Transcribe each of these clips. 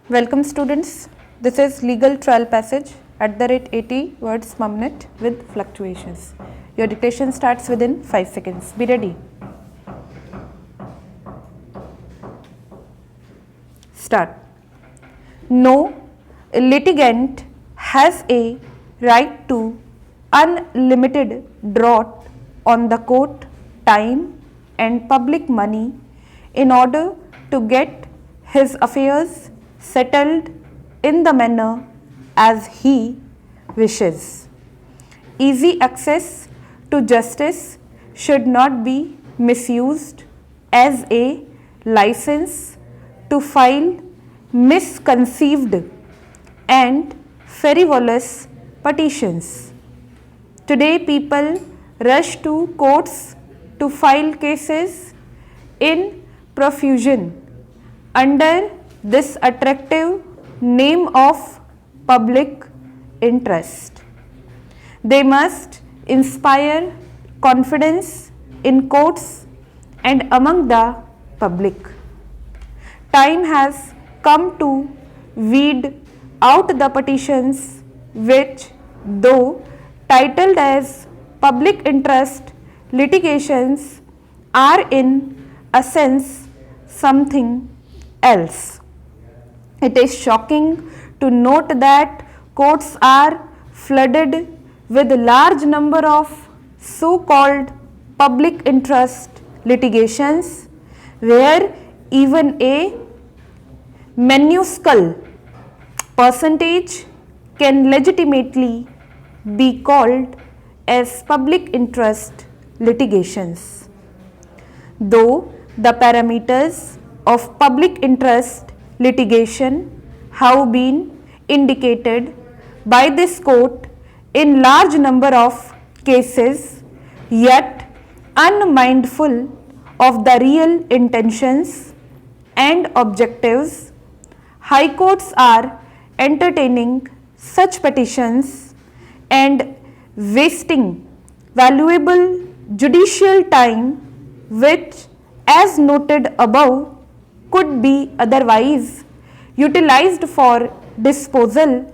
Welcome students, this is legal trial passage at the rate 80 words per minute with fluctuations. Your dictation starts within 5 seconds. Be ready. Start. No litigant has a right to unlimited draught on the court time and public money in order to get his affairs settled in the manner as he wishes. Easy access to justice should not be misused as a license to file misconceived and frivolous petitions. Today people rush to courts to file cases in profusion under this attractive name of public interest. They must inspire confidence in courts and among the public. Time has come to weed out the petitions which, though titled as public interest litigations, are in a sense something else. It is shocking to note that courts are flooded with a large number of so-called public interest litigations where even a minuscule percentage can legitimately be called as public interest litigations. Though the parameters of public interest litigation have been indicated by this court in large number of cases, yet unmindful of the real intentions and objectives, high courts are entertaining such petitions and wasting valuable judicial time which, as noted above, could be otherwise utilized for disposal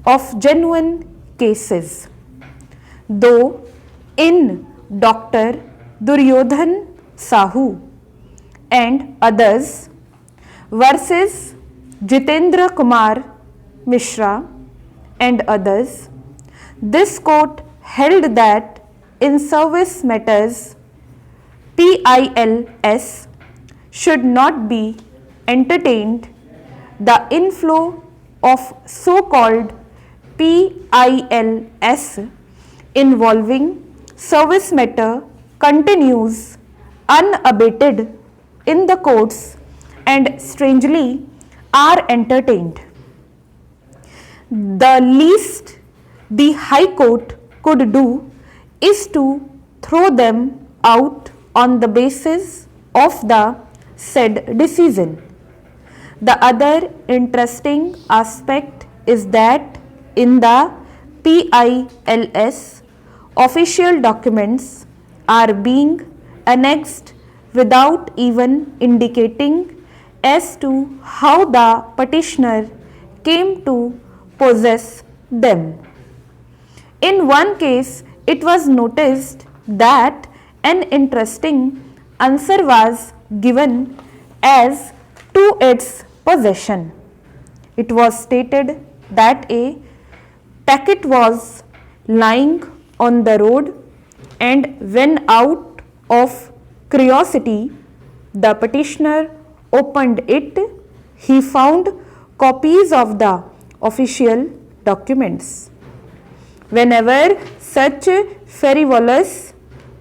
of genuine cases. Though in Dr. Duryodhan Sahu and others versus Jitendra Kumar Mishra and others, this court held that in service matters PILS should not be entertained. The inflow of so-called PILS involving service matter continues unabated in the courts and strangely are entertained. The least the High Court could do is to throw them out on the basis of the said decision. The other interesting aspect is that in the PILS, official documents are being annexed without even indicating as to how the petitioner came to possess them. In one case, it was noticed that an interesting answer was given as to its possession. It was stated that a packet was lying on the road, and when out of curiosity the petitioner opened it, he found copies of the official documents. Whenever such frivolous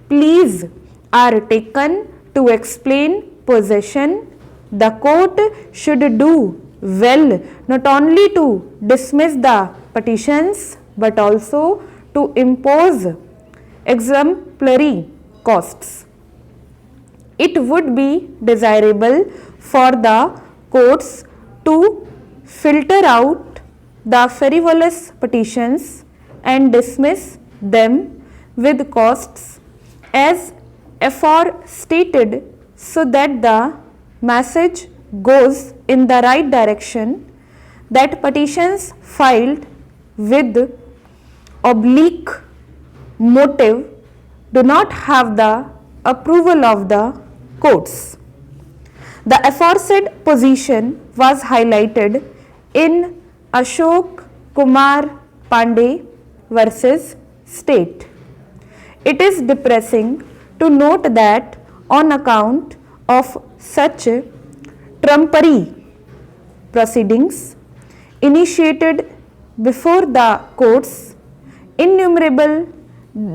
pleas are taken to explain possession, the court should do well not only to dismiss the petitions but also to impose exemplary costs. It would be desirable for the courts to filter out the frivolous petitions and dismiss them with costs as aforestated so that the message goes in the right direction that petitions filed with oblique motive do not have the approval of the courts. The aforesaid position was highlighted in Ashok Kumar Pandey versus State. It is depressing to note that on account of such trumpery proceedings initiated before the courts, innumerable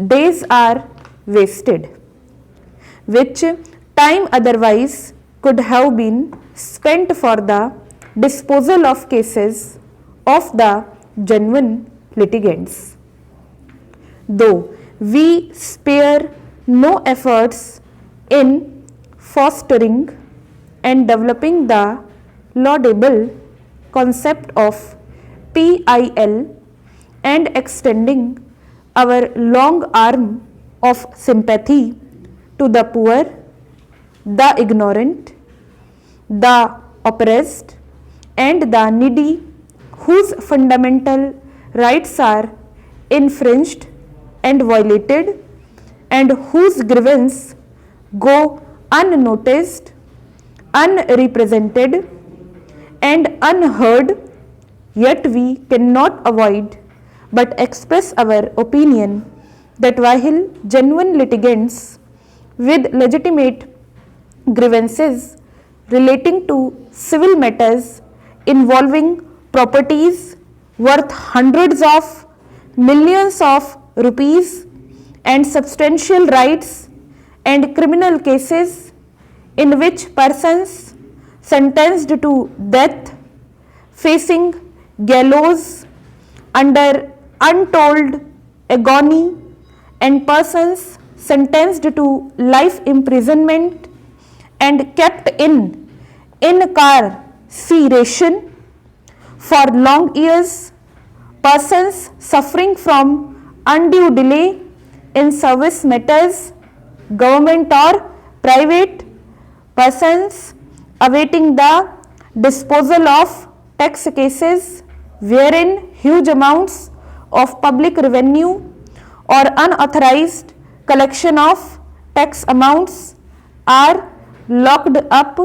days are wasted, which time otherwise could have been spent for the disposal of cases of the genuine litigants. Though we spare no efforts in fostering and developing the laudable concept of PIL and extending our long arm of sympathy to the poor, the ignorant, the oppressed, and the needy whose fundamental rights are infringed and violated, and whose grievances go unnoticed, unrepresented, and unheard, yet we cannot avoid but express our opinion that while genuine litigants with legitimate grievances relating to civil matters involving properties worth hundreds of millions of rupees and substantial rights, and criminal cases in which persons sentenced to death, facing gallows under untold agony, and persons sentenced to life imprisonment and kept in incarceration for long years, persons suffering from undue delay in service matters, government or private, persons awaiting the disposal of tax cases wherein huge amounts of public revenue or unauthorized collection of tax amounts are locked up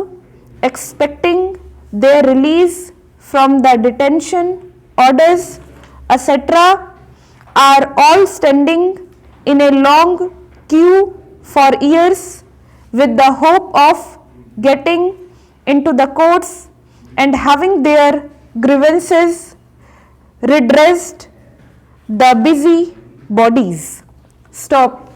expecting their release from the detention orders, etc., are all standing in a long queue for years with the hope of getting into the courts and having their grievances redressed. The busy bodies. Stop.